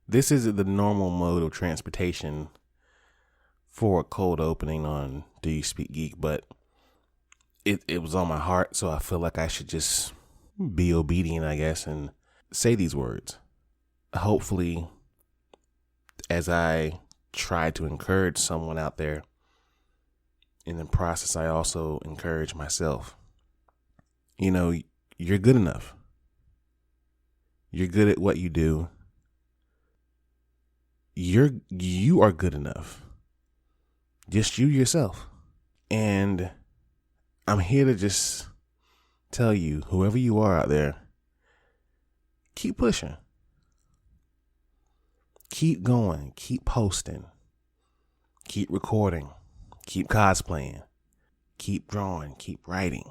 This isn't the normal mode of transportation for a cold opening on Do You Speak Geek, but it was on my heart, so I feel like I should just be obedient, I guess, and say these words. Hopefully, as I try to encourage someone out there, in the process, I also encourage myself. You know, you're good enough. You're good at what you do. You are good enough. Just you yourself. And I'm here to just tell you, whoever you are out there, keep pushing. Keep going. Keep posting. Keep recording. Keep cosplaying. Keep drawing. Keep writing.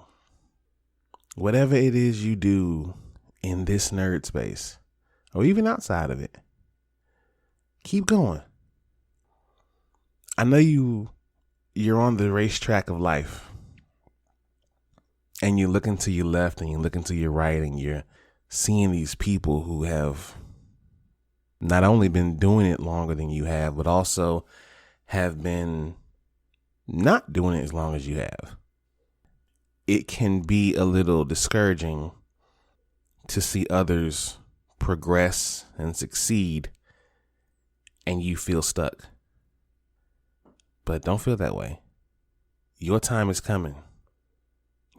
Whatever it is you do in this nerd space, or even outside of it, keep going. I know you're on the racetrack of life, and you're looking to your left and you're looking to your right, and you're seeing these people who have not only been doing it longer than you have, but also have been not doing it as long as you have. It can be a little discouraging to see others progress and succeed and you feel stuck. But don't feel that way. Your time is coming.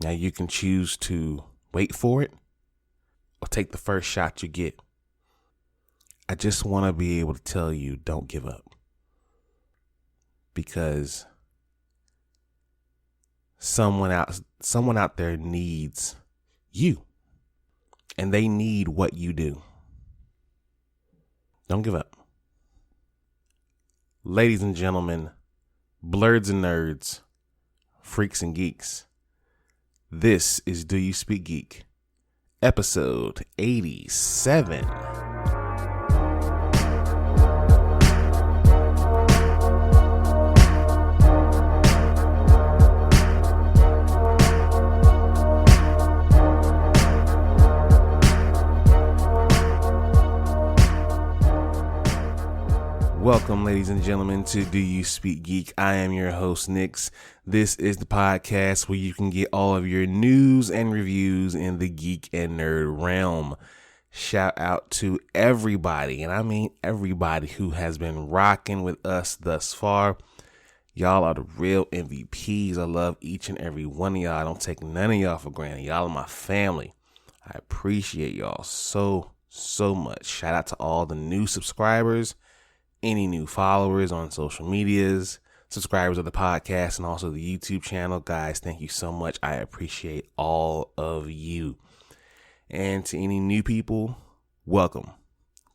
Now you can choose to wait for it or take the first shot you get. I just want to be able to tell you, don't give up. Because someone out there needs you. And they need what you do. Don't give up. Ladies and gentlemen, blurs and nerds, freaks and geeks, this is Do You Speak Geek, episode 87. Welcome, ladies and gentlemen, to Do You Speak Geek. I am your host, Nix. This is the podcast where you can get all of your news and reviews in the geek and nerd realm. Shout out to everybody, and I mean everybody, who has been rocking with us thus far. Y'all are the real MVPs. I love each and every one of y'all. I don't take none of y'all for granted. Y'all are my family. I appreciate y'all so much. Shout out to all the new subscribers, any new followers on social medias, subscribers of the podcast, and also the YouTube channel. Guys, thank you so much. I appreciate all of you. And to any new people, welcome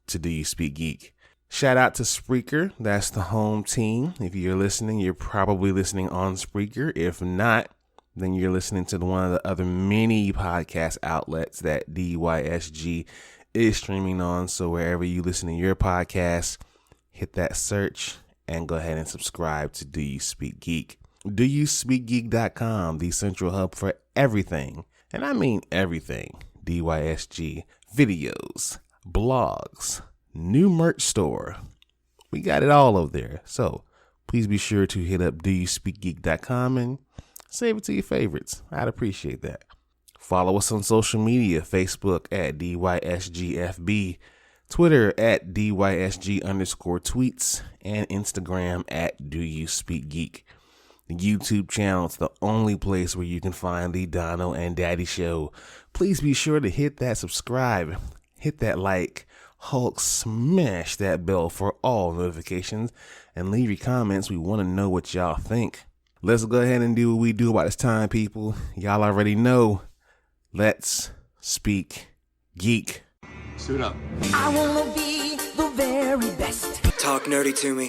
to Do You Speak Geek. Shout out to Spreaker. That's the home team. If you're listening, you're probably listening on Spreaker. If not, then you're listening to one of the other many podcast outlets that DYSG is streaming on. So wherever you listen to your podcast, hit that search and go ahead and subscribe to Do You Speak Geek. DoYouSpeakGeek.com, the central hub for everything. And I mean everything. DYSG, videos, blogs, new merch store. We got it all over there. So please be sure to hit up DoYouSpeakGeek.com and save it to your favorites. I'd appreciate that. Follow us on social media, Facebook at DYSGFB, Twitter at DYSG_tweets, and Instagram at Do You Speak Geek. The YouTube channel is the only place where you can find the Dono and Daddy Show. Please be sure to hit that subscribe, hit that like, Hulk smash that bell for all notifications, and leave your comments. We want to know what y'all think. Let's go ahead and do what we do about this time, people. Y'all already know. Let's speak geek. Suit up. I wanna be the very best. Talk nerdy to me.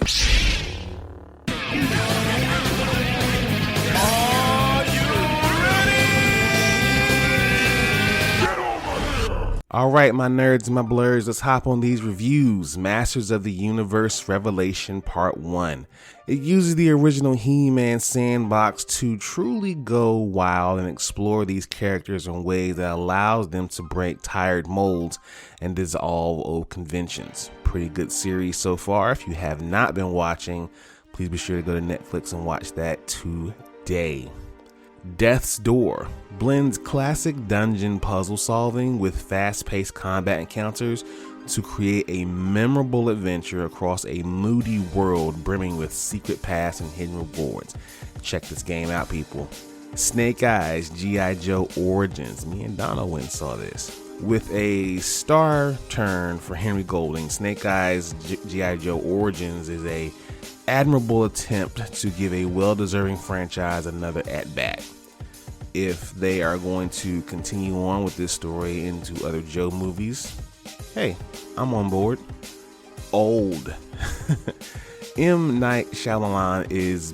All right, my nerds and my blurs, let's hop on these reviews. Masters of the Universe Revelation Part 1. It uses the original He-Man sandbox to truly go wild and explore these characters in ways that allows them to break tired molds and dissolve old conventions. Pretty good series so far. If you have not been watching, please be sure to go to Netflix and watch that today. Death's Door blends classic dungeon puzzle solving with fast-paced combat encounters to create a memorable adventure across a moody world brimming with secret paths and hidden rewards. Check this game out, people. Snake Eyes G.I. Joe Origins. Me and Donna went and saw this. With a star turn for Henry Golding, Snake Eyes G.I. Joe Origins is a admirable attempt to give a well-deserving franchise another at-bat. If they are going to continue on with this story into other Joe movies, hey, I'm on board. Old. M. Night Shyamalan is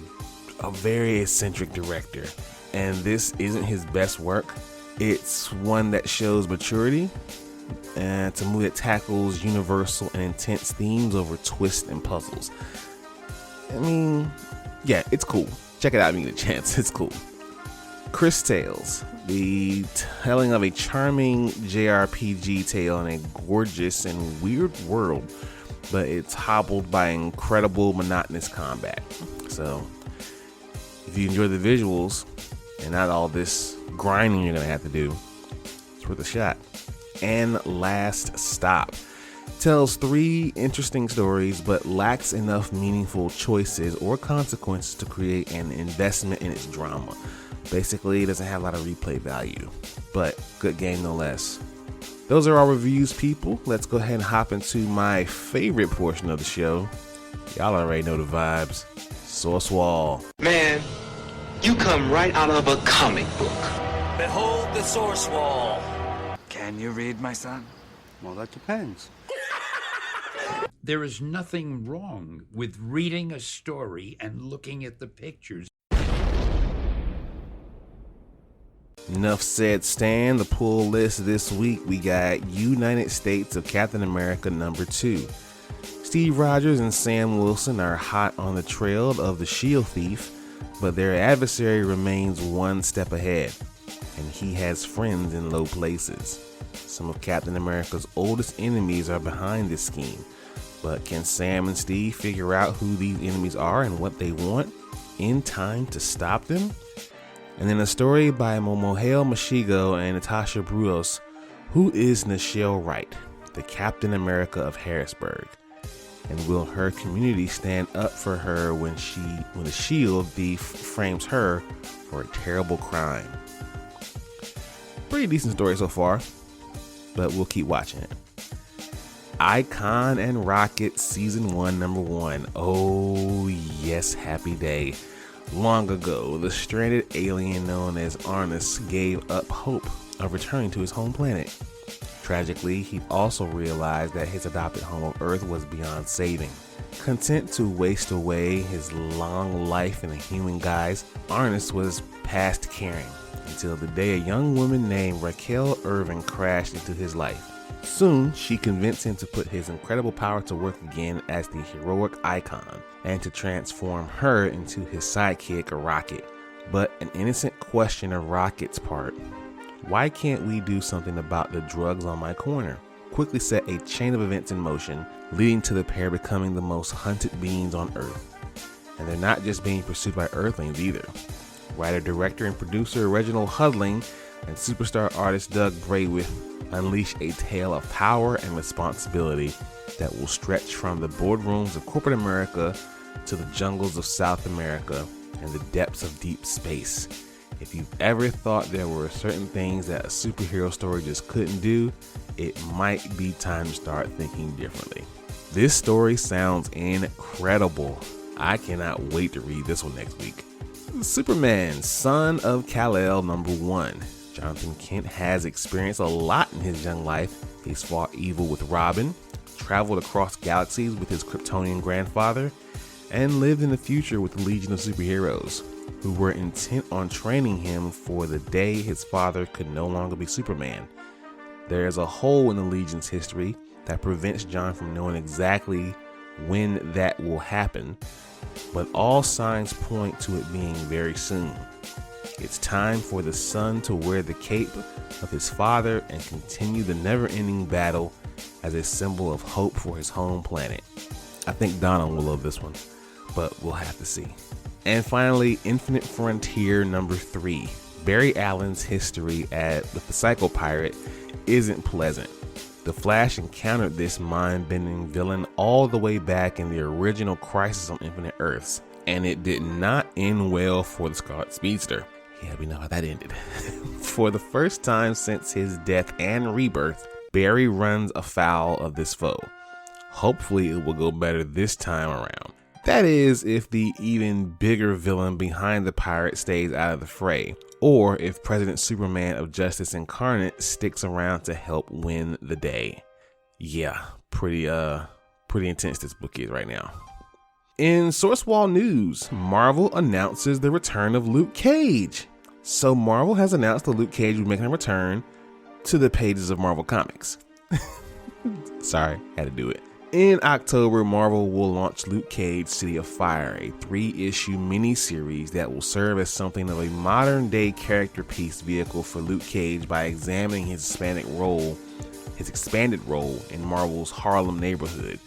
a very eccentric director, and this isn't his best work. It's one that shows maturity, and it's a movie that tackles universal and intense themes over twists and puzzles. I mean, yeah, it's cool. Check it out if you get a chance. It's cool. Chris Tales, the telling of a charming JRPG tale in a gorgeous and weird world, but it's hobbled by incredible monotonous combat. So, if you enjoy the visuals and not all this grinding you're going to have to do, it's worth a shot. And Last Stop tells 3 interesting stories but lacks enough meaningful choices or consequences to create an investment in its drama. Basically, it doesn't have a lot of replay value, but good game no less. Those are our reviews, people. Let's go ahead and hop into my favorite portion of the show. Y'all already know the vibes. Source Wall. Man, you come right out of a comic book. Behold the Source Wall. Can you read, my son? Well, that depends. There is nothing wrong with reading a story and looking at the pictures. Enough said, Stan. The pull list this week, we got United States of Captain America #2. Steve Rogers and Sam Wilson are hot on the trail of the Shield Thief, but their adversary remains one step ahead, and he has friends in low places. Some of Captain America's oldest enemies are behind this scheme, but can Sam and Steve figure out who these enemies are and what they want in time to stop them? And then a story by Momohale Mashigo and Natasha Bruos. Who is Nichelle Wright, the Captain America of Harrisburg? And will her community stand up for her when the Shield thief frames her for a terrible crime? Pretty decent story so far, but we'll keep watching it. Icon and Rocket Season 1 #1. Oh yes, happy day. Long ago, the stranded alien known as Arnus gave up hope of returning to his home planet. Tragically, he also realized that his adopted home of Earth was beyond saving. Content to waste away his long life in a human guise, Arnus was past caring until the day a young woman named Raquel Irvin crashed into his life. Soon, she convinced him to put his incredible power to work again as the heroic Icon and to transform her into his sidekick, Rocket. But an innocent question of Rocket's part, why can't we do something about the drugs on my corner? Quickly set a chain of events in motion, leading to the pair becoming the most hunted beings on Earth. And they're not just being pursued by Earthlings either. Writer, director, and producer Reginald Hudling and superstar artist Doug Braithwaite unleash a tale of power and responsibility that will stretch from the boardrooms of corporate America to the jungles of South America and the depths of deep space. If you've ever thought there were certain things that a superhero story just couldn't do, it might be time to start thinking differently. This story sounds incredible. I cannot wait to read this one next week. Superman, Son of Kal-El #1. Jonathan Kent has experienced a lot in his young life. He's fought evil with Robin, traveled across galaxies with his Kryptonian grandfather, and lived in the future with the Legion of Superheroes, who were intent on training him for the day his father could no longer be Superman. There is a hole in the Legion's history that prevents John from knowing exactly when that will happen, but all signs point to it being very soon. It's time for the son to wear the cape of his father and continue the never-ending battle as a symbol of hope for his home planet. I think Donna will love this one, but we'll have to see. And finally, Infinite Frontier number 3. Barry Allen's history with the Psycho Pirate isn't pleasant. The Flash encountered this mind-bending villain all the way back in the original Crisis on Infinite Earths, and it did not end well for the Scarlet Speedster. Yeah, we know how that ended. For the first time since his death and rebirth, Barry runs afoul of this foe. Hopefully it will go better this time around. That is, if the even bigger villain behind the pirate stays out of the fray, or if President Superman of Justice Incarnate sticks around to help win the day. Yeah, pretty intense this book is right now. In Source Wall news, Marvel announces the return of Luke Cage. So Marvel has announced that Luke Cage will be making a return to the pages of Marvel Comics. Sorry, had to do it. In October, Marvel will launch Luke Cage City of Fire, a 3-issue miniseries that will serve as something of a modern-day character piece vehicle for Luke Cage by examining his expanded role in Marvel's Harlem neighborhood,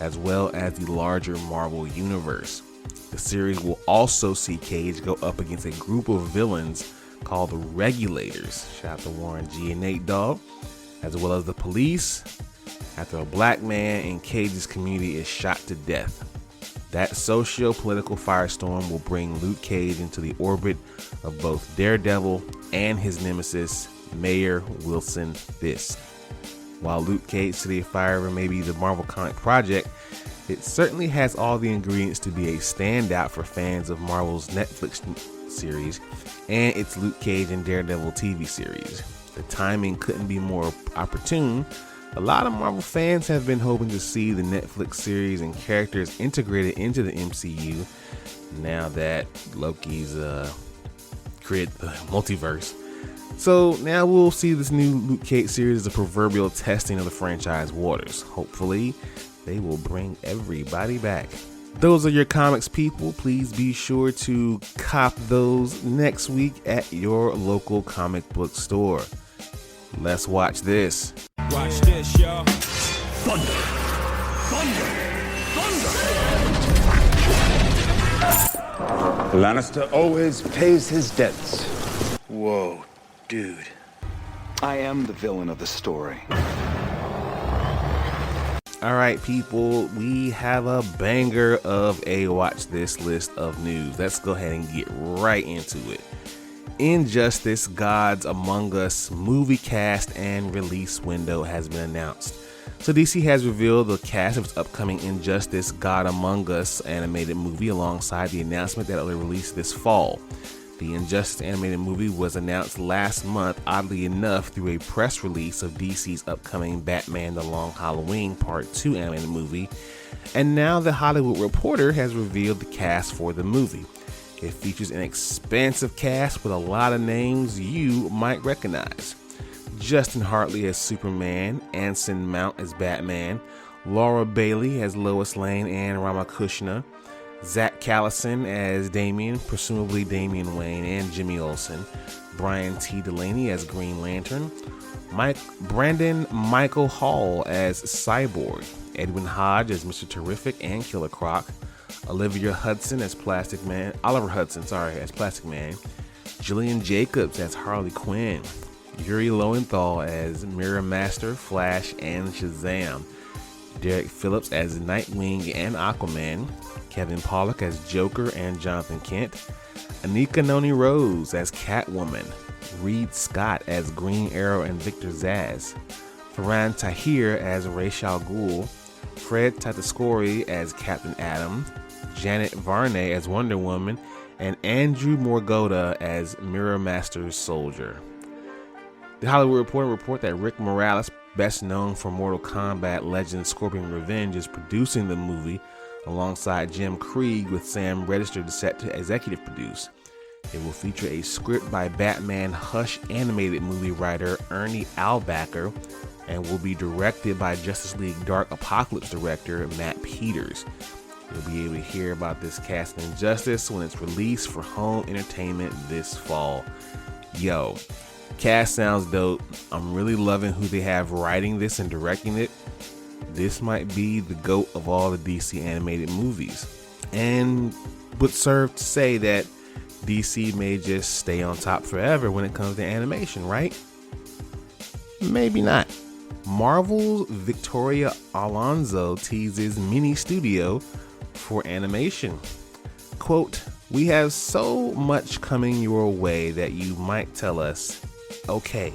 as well as the larger Marvel universe. The series will also see Cage go up against a group of villains called the Regulators, shout out to Warren G and Nate Dogg, as well as the Police, after a black man in Cage's community is shot to death. That socio-political firestorm will bring Luke Cage into the orbit of both Daredevil and his nemesis, Mayor Wilson Fisk. While Luke Cage City of Fire may be the Marvel comic project, it certainly has all the ingredients to be a standout for fans of Marvel's Netflix series and its Luke Cage and Daredevil TV series. The timing couldn't be more opportune. A lot of Marvel fans have been hoping to see the Netflix series and characters integrated into the MCU now that Loki's created the multiverse. So now we'll see this new Luke Cage series as a proverbial testing of the franchise waters. Hopefully, they will bring everybody back. Those are your comics, people. Please be sure to cop those next week at your local comic book store. Let's watch this. Watch this, y'all. Thunder! Thunder! Lannister always pays his debts. Whoa, dude. I am the villain of the story. All right, people, we have a banger of a watch this list of news. Let's go ahead and get right into it. Injustice: Gods Among Us movie cast and release window has been announced. So DC has revealed the cast of its upcoming Injustice: God Among Us animated movie alongside the announcement that it will release this fall. The Injustice animated movie was announced last month, oddly enough, through a press release of DC's upcoming Batman The Long Halloween Part 2 animated movie, and now The Hollywood Reporter has revealed the cast for the movie. It features an expansive cast with a lot of names you might recognize. Justin Hartley as Superman, Anson Mount as Batman, Laura Bailey as Lois Lane and Ramakrishna, Zach Callison as Damian, presumably Damian Wayne and Jimmy Olsen, Brian T. Delaney as Green Lantern, Brandon Michael Hall as Cyborg, Edwin Hodge as Mr. Terrific and Killer Croc, Oliver Hudson as Plastic Man, Jillian Jacobs as Harley Quinn, Yuri Lowenthal as Mirror Master, Flash, and Shazam, Derek Phillips as Nightwing and Aquaman, Kevin Pollak as Joker and Jonathan Kent, Anika Noni Rose as Catwoman, Reed Scott as Green Arrow and Victor Zsasz, Farhan Tahir as Ra's al Ghul, Fred Tatasciore as Captain Atom, Janet Varney as Wonder Woman, and Andrew Morgota as Mirror Master's Soldier. The Hollywood Reporter report that Rick Morales, best known for Mortal Kombat Legend Scorpion Revenge, is producing the movie alongside Jim Krieg, with Sam Register set to executive produce. It will feature a script by Batman Hush animated movie writer Ernie Albacker and will be directed by Justice League Dark Apocalypse director Matt Peters. You'll be able to hear about this cast of Injustice when it's released for home entertainment this fall. Yo, cast sounds dope. I'm really loving who they have writing this and directing it. This might be the GOAT of all the DC animated movies, and would serve to say that DC may just stay on top forever when it comes to animation, right? Maybe not. Marvel's Victoria Alonso teases mini studio for animation. Quote, "We have so much coming your way that you might tell us, okay,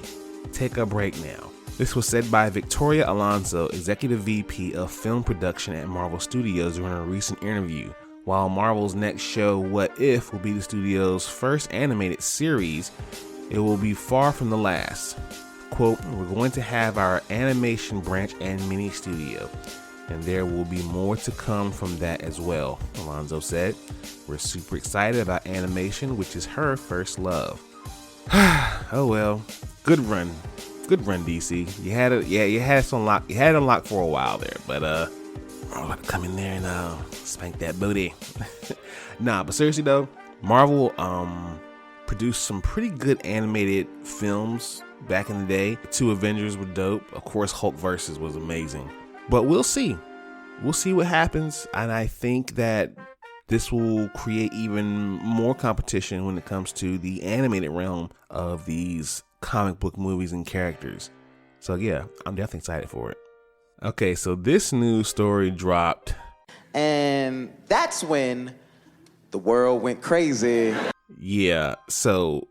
take a break now." This was said by Victoria Alonso, Executive VP of Film Production at Marvel Studios, during a recent interview. While Marvel's next show, What If, will be the studio's first animated series, it will be far from the last. Quote, "We're going to have our animation branch and mini studio, and there will be more to come from that as well," Alonso said. "We're super excited about animation, which is her first love." Oh well, good run, DC. You had it unlocked. You had it unlocked for a while there, but I'm about to come in there and spank that booty. Nah, but seriously though, Marvel produced some pretty good animated films back in the day. The 2 Avengers were dope. Of course, Hulk Versus was amazing. But we'll see. We'll see what happens, and I think that this will create even more competition when it comes to the animated realm of these comic book movies and characters. So yeah, I'm definitely excited for it. Okay, so this news story dropped. And that's when the world went crazy. Yeah, so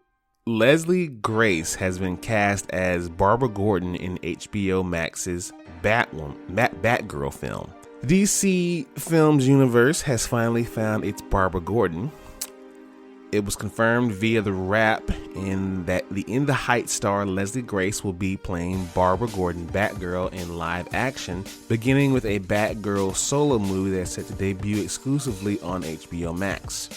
Leslie Grace has been cast as Barbara Gordon in HBO Max's Batgirl film. The DC Films universe has finally found its Barbara Gordon. It was confirmed via The Wrap that the In the Heights star Leslie Grace will be playing Barbara Gordon Batgirl in live action, beginning with a Batgirl solo movie that's set to debut exclusively on HBO Max.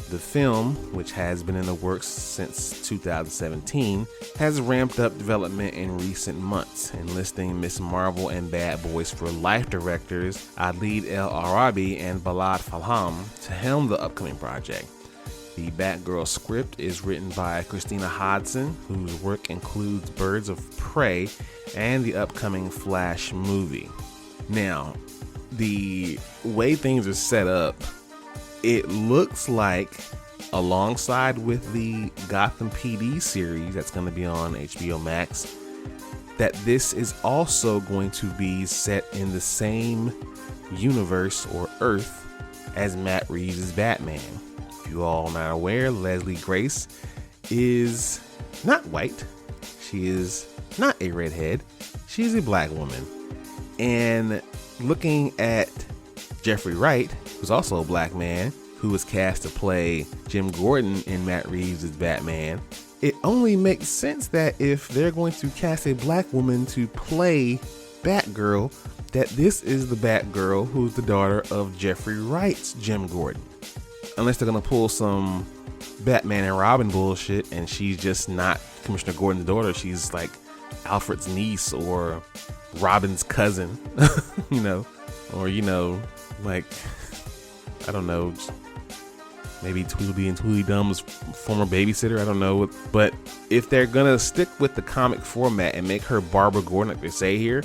The film, which has been in the works since 2017, has ramped up development in recent months, enlisting Ms. Marvel and Bad Boys for Life directors Adlid El Arabi and Balad Falham to helm the upcoming project. The Batgirl script is written by Christina Hodson, whose work includes Birds of Prey and the upcoming Flash movie. Now, the way things are set up, it looks like, alongside with the Gotham PD series that's going to be on HBO Max, that this is also going to be set in the same universe or Earth as Matt Reeves' Batman. If you all are not aware, Leslie Grace is not white. She is not a redhead. She's a black woman. And looking at Jeffrey Wright, who's also a black man, who was cast to play Jim Gordon in Matt Reeves' Batman, it only makes sense that if they're going to cast a black woman to play Batgirl, that this is the Batgirl who's the daughter of Jeffrey Wright's Jim Gordon. Unless they're going to pull some Batman and Robin bullshit and she's just not Commissioner Gordon's daughter, she's like Alfred's niece or Robin's cousin, or like, I don't know, maybe Tweedledee and Tweedledum's former babysitter, I don't know. But if they're gonna stick with the comic format and make her Barbara Gordon like they say here,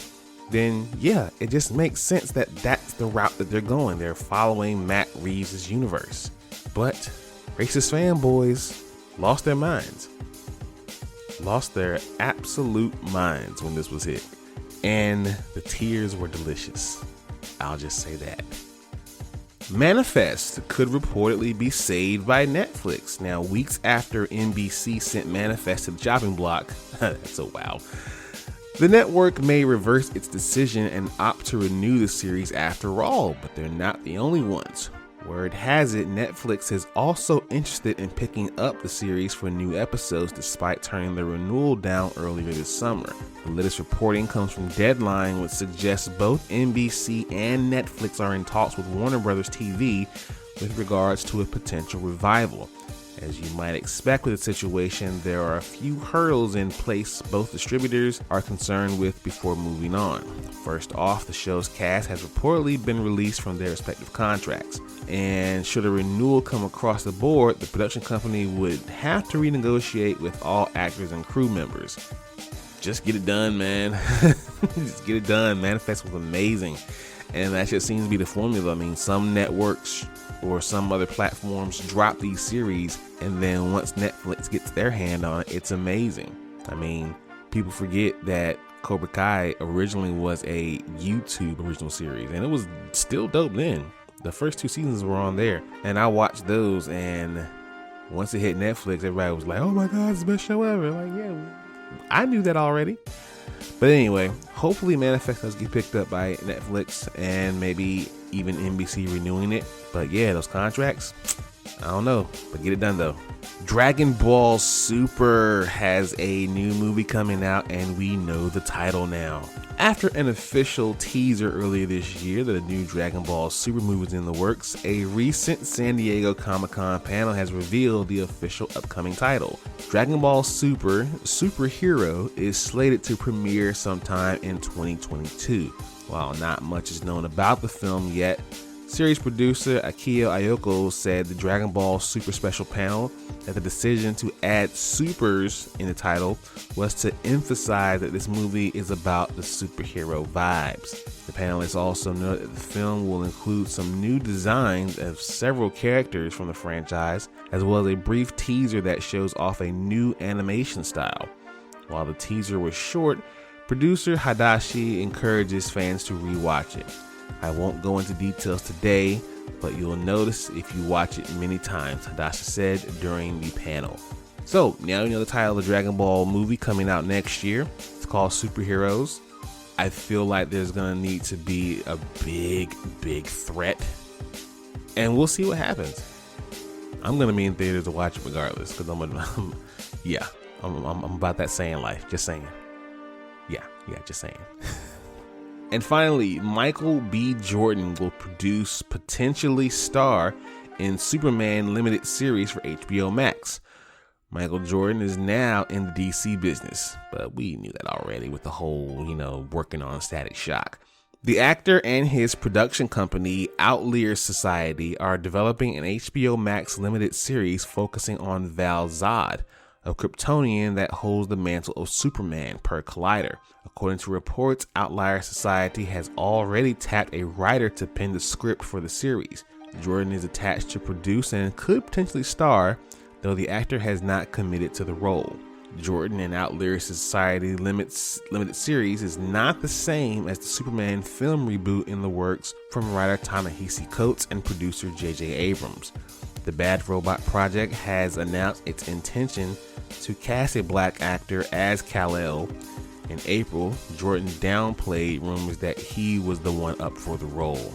then yeah, it just makes sense that that's the route that they're going. They're following Matt Reeves' universe. But racist fanboys lost their minds. Lost their absolute minds when this was hit. And the tears were delicious. I'll just say that. Manifest could reportedly be saved by Netflix. Now, weeks after NBC sent Manifest to the chopping block, that's a wow, the network may reverse its decision and opt to renew the series after all, but they're not the only ones. Word has it, Netflix is also interested in picking up the series for new episodes despite turning the renewal down earlier this summer. The latest reporting comes from Deadline, which suggests both NBC and Netflix are in talks with Warner Bros. TV with regards to a potential revival. As you might expect with the situation, there are a few hurdles in place both distributors are concerned with before moving on. First off, the show's cast has reportedly been released from their respective contracts, and should a renewal come across the board, the production company would have to renegotiate with all actors and crew members. Just get it done, man. Just get it done. Manifest was amazing, and that just seems to be the formula. I mean, some networks or some other platforms drop these series, and then once Netflix gets their hand on it, it's amazing. I mean, people forget that Cobra Kai originally was a YouTube original series, and it was still dope then. The first 2 seasons were on there, and I watched those, and once it hit Netflix, everybody was like, oh my god, it's the best show ever. Like, yeah, I knew that already. But anyway, hopefully Manifest does get picked up by Netflix and maybe even NBC renewing it. But yeah, those contracts, I don't know, but get it done though. Dragon Ball Super has a new movie coming out, and we know the title now. After an official teaser earlier this year that a new Dragon Ball Super movie is in the works, a recent San Diego Comic-Con panel has revealed the official upcoming title. Dragon Ball Super Superhero is slated to premiere sometime in 2022. While not much is known about the film yet, series producer Akio Ayoko said the Dragon Ball Super special panel that the decision to add supers in the title was to emphasize that this movie is about the superhero vibes. The panelists also noted that the film will include some new designs of several characters from the franchise, as well as a brief teaser that shows off a new animation style. While the teaser was short, producer Hadashi encourages fans to rewatch it. I won't go into details today, but you'll notice if you watch it many times, Hadashi said during the panel. So now you know the title of the Dragon Ball movie coming out next year. It's called Superheroes. I feel like there's gonna need to be a big threat, and we'll see what happens. I'm gonna be in theaters to watch it regardless, because I'm about that saying life. Just saying. Yeah, just saying. And finally, Michael B. Jordan will produce, potentially star in Superman limited series for HBO Max. Michael Jordan is now in the DC business, but we knew that already with the whole, working on Static Shock. The actor and his production company, Outlier Society, are developing an HBO Max limited series focusing on Val-Zod, a Kryptonian that holds the mantle of Superman per Collider. According to reports, Outlier Society has already tapped a writer to pen the script for the series. Jordan is attached to produce and could potentially star, though the actor has not committed to the role. Jordan and Outlier Society limited series is not the same as the Superman film reboot in the works from writer Ta-Nehisi Coates and producer J.J. Abrams. The Bad Robot Project has announced its intention to cast a black actor as Kal-El. In April, Jordan downplayed rumors that he was the one up for the role.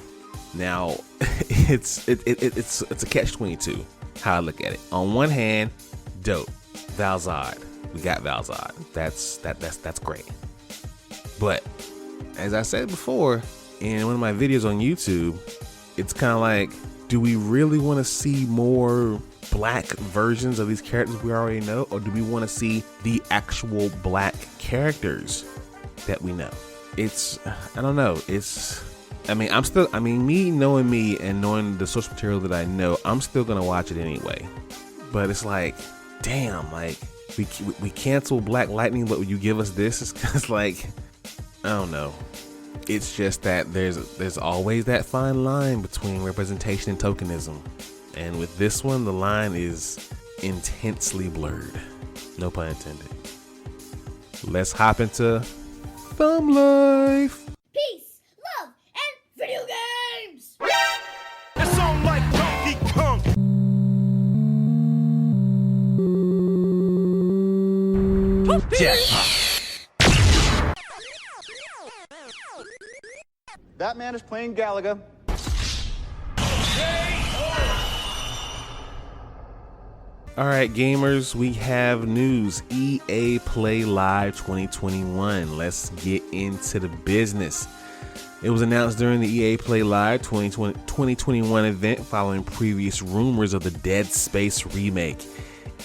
Now, it's a catch-22, how I look at it. On one hand, dope, Val-Zod. We got Val-Zod. That's great. But as I said before in one of my videos on YouTube, it's kind of like, do we really want to see more black versions of these characters we already know, or do we want to see the actual black characters that we know? I don't know. Me knowing me and knowing the source material that I know, I'm still gonna watch it anyway. But it's like, damn, like we cancel Black Lightning, but would you give us this? It's like, I don't know. It's just that there's always that fine line between representation and tokenism. And with this one, the line is intensely blurred. No pun intended. Let's hop into Thumb Life. Peace, love, and video games! It's on like Donkey Kong. That man is playing Galaga. All right, gamers, we have news. EA Play Live 2021. Let's get into the business. It was announced during the EA Play Live 2021 event following previous rumors of the Dead Space remake.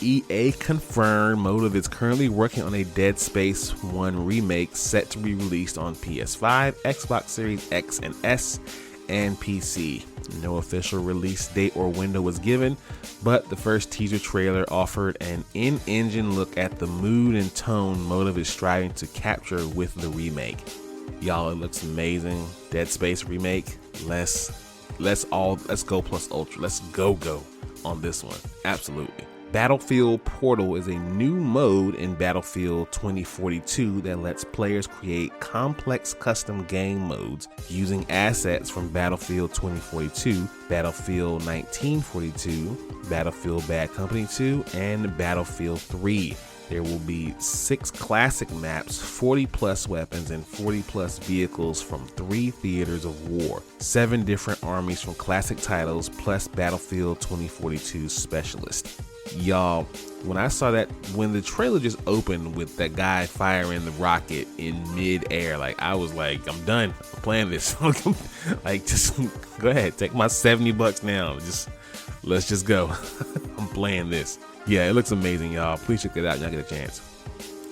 EA confirmed Motive is currently working on a Dead Space 1 remake set to be released on PS5, Xbox Series X and S, and PC. No official release date or window was given, but the first teaser trailer offered an in-engine look at the mood and tone Motive is striving to capture with the remake. Y'all, it looks amazing. Dead Space remake. Let's go plus ultra. Let's go on this one. Absolutely. Battlefield Portal is a new mode in Battlefield 2042 that lets players create complex custom game modes using assets from Battlefield 2042, Battlefield 1942, Battlefield Bad Company 2, and Battlefield 3. There will be 6 classic maps, 40 plus weapons, and 40 plus vehicles from 3 theaters of war, 7 different armies from classic titles, plus Battlefield 2042 specialist. Y'all, when I saw that, when the trailer just opened with that guy firing the rocket in mid-air, like, I was like, I'm done. I'm playing this. Like, just go ahead, take my $70 now. Let's just go. I'm playing this. Yeah, it looks amazing, y'all. Please check it out. Y'all get a chance.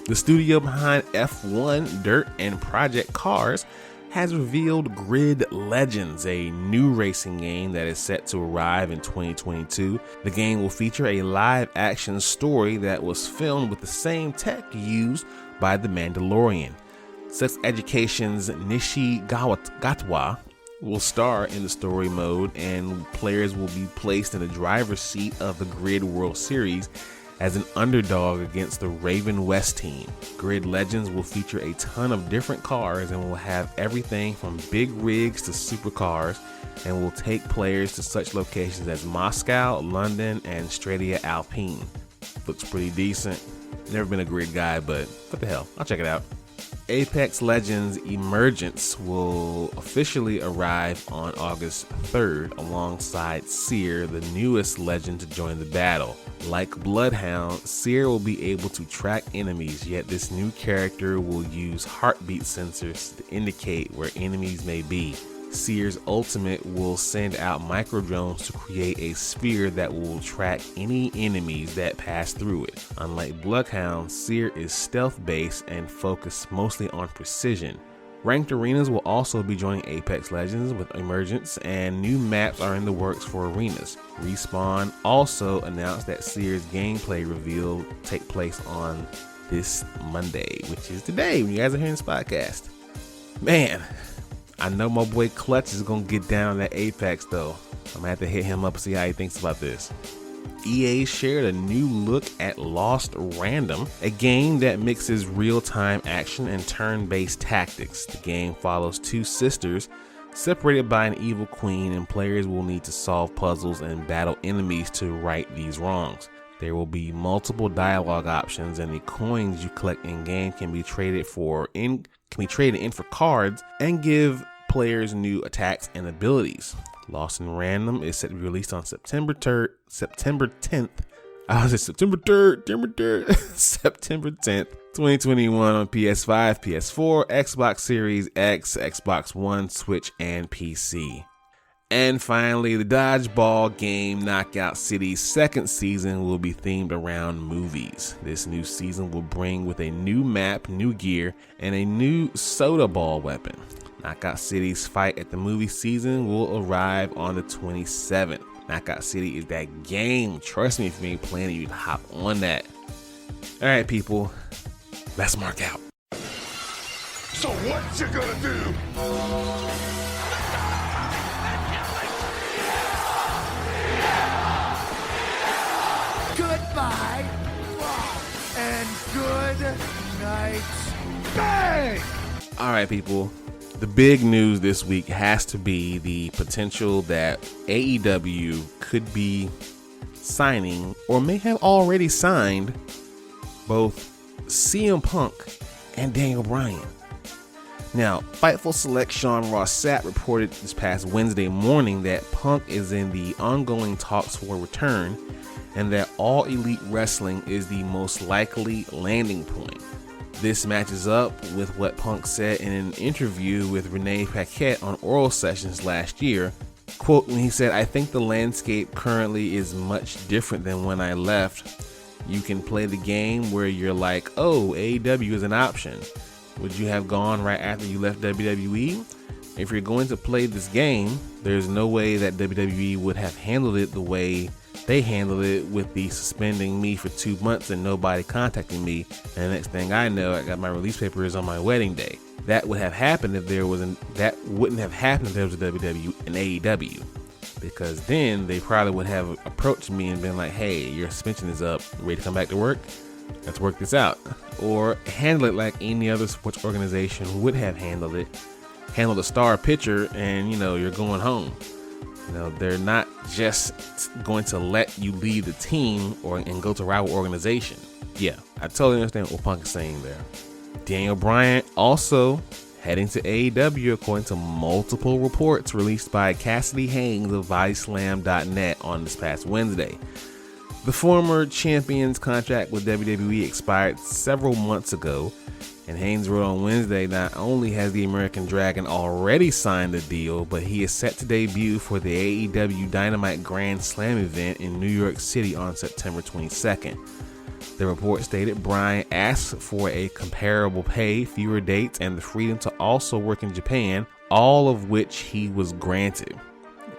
The studio behind F1, Dirt, and Project Cars has revealed Grid Legends, a new racing game that is set to arrive in 2022. The game will feature a live-action story that was filmed with the same tech used by The Mandalorian. Sex Education's Nishi Gatwa will star in the story mode, and players will be placed in the driver's seat of the Grid World Series as an underdog against the Raven West team. Grid Legends will feature a ton of different cars and will have everything from big rigs to supercars, and will take players to such locations as Moscow, London, and Stradia Alpine. Looks pretty decent. Never been a Grid guy, but what the hell, I'll check it out. Apex Legends Emergence will officially arrive on August 3rd alongside Seer, the newest legend to join the battle. Like Bloodhound, Seer will be able to track enemies, yet this new character will use heartbeat sensors to indicate where enemies may be. Seer's ultimate will send out micro drones to create a sphere that will track any enemies that pass through it. Unlike Bloodhound, Seer is stealth-based and focused mostly on precision. Ranked arenas will also be joining Apex Legends with Emergence, and new maps are in the works for arenas. Respawn also announced that Seer's gameplay reveal will take place on this Monday, which is today when you guys are hearing this podcast. Man, I know my boy Clutch is gonna get down that Apex though. I'm gonna have to hit him up and see how he thinks about this. EA shared a new look at Lost Random, a game that mixes real-time action and turn-based tactics. The game follows 2 sisters separated by an evil queen, and players will need to solve puzzles and battle enemies to right these wrongs. There will be multiple dialogue options, and the coins you collect in-game can be traded in for cards and give players new attacks and abilities. Lost in Random is set to be released on September 10th. September 10th, 2021 on PS5, PS4, Xbox Series X, Xbox One, Switch, and PC. And finally, the dodgeball game Knockout City's second season will be themed around movies. This new season will bring with a new map, new gear, and a new soda ball weapon. Knockout City's fight at the movie season will arrive on the 27th. Knockout City is that game. Trust me, if you ain't playing it, you can hop on that. All right, people, let's mark out. So what you gonna do? Goodbye and good night. Bang! All right, people. The big news this week has to be the potential that AEW could be signing, or may have already signed, both CM Punk and Daniel Bryan. Now, Fightful Select Sean Ross Sapp reported this past Wednesday morning that Punk is in the ongoing talks for a return, and that All Elite Wrestling is the most likely landing point. This matches up with what Punk said in an interview with Renee Paquette on Oral Sessions last year. Quote, when he said, "I think the landscape currently is much different than when I left. You can play the game where you're like, oh, AEW is an option. Would you have gone right after you left WWE? If you're going to play this game, there's no way that WWE would have handled it the way they handled it, with the suspending me for 2 months and nobody contacting me. And the next thing I know, I got my release papers on my wedding day. That would have happened if there was that wouldn't have happened if there was a WWE and AEW. Because then they probably would have approached me and been like, hey, your suspension is up, ready to come back to work? Let's work this out." Or handle it like any other sports organization would have handled it. Handle the star pitcher and, you're going home. They're not just going to let you leave the team and go to a rival organization. Yeah, I totally understand what Punk is saying there. Daniel Bryan also heading to AEW, according to multiple reports released by Cassidy Haynes of BodySlam.net on this past Wednesday. The former champion's contract with WWE expired several months ago, and Haynes wrote on Wednesday, not only has the American Dragon already signed the deal, but he is set to debut for the AEW Dynamite Grand Slam event in New York City on September 22nd. The report stated Bryan asked for a comparable pay, fewer dates, and the freedom to also work in Japan, all of which he was granted.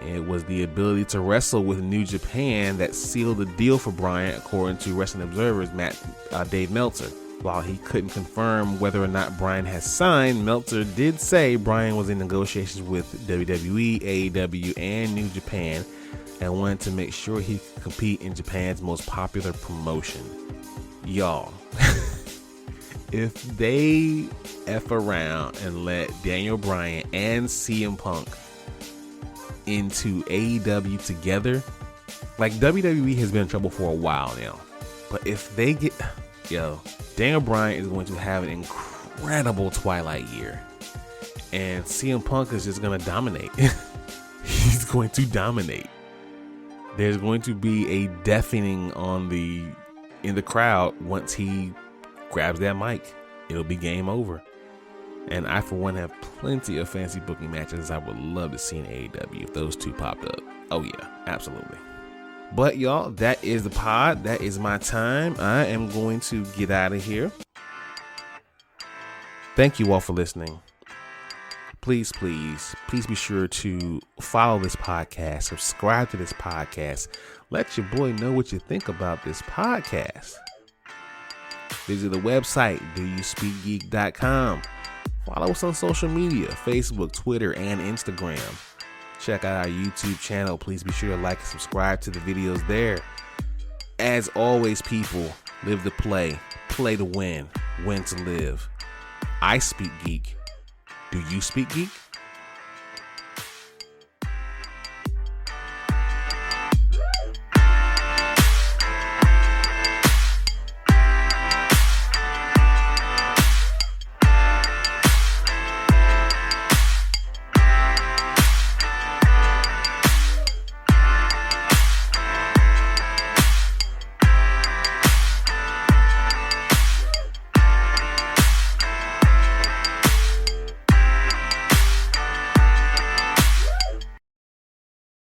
It was the ability to wrestle with New Japan that sealed the deal for Bryan, according to Wrestling Observer's Dave Meltzer. While he couldn't confirm whether or not Bryan has signed, Meltzer did say Bryan was in negotiations with WWE, AEW, and New Japan, and wanted to make sure he could compete in Japan's most popular promotion. Y'all, if they F around and let Daniel Bryan and CM Punk into AEW together, like, WWE has been in trouble for a while now, but if they get, Daniel Bryan is going to have an incredible Twilight year, and CM Punk is just going to dominate. He's going to dominate. There's going to be a deafening in the crowd once he grabs that mic. It'll be game over. And I, for one, have plenty of fancy booking matches I would love to see in AEW if those two popped up. Oh yeah, absolutely. But y'all, that is the pod. That is my time. I am going to get out of here. Thank you all for listening. Please be sure to follow this podcast, subscribe to this podcast. Let your boy know what you think about this podcast. Visit the website, doyouspeakgeek.com. Follow us on social media, Facebook, Twitter, and Instagram. Check out our YouTube channel. Please be sure to like and subscribe to the videos there. As always, people, live to play to win to live. I speak geek. Do you speak geek?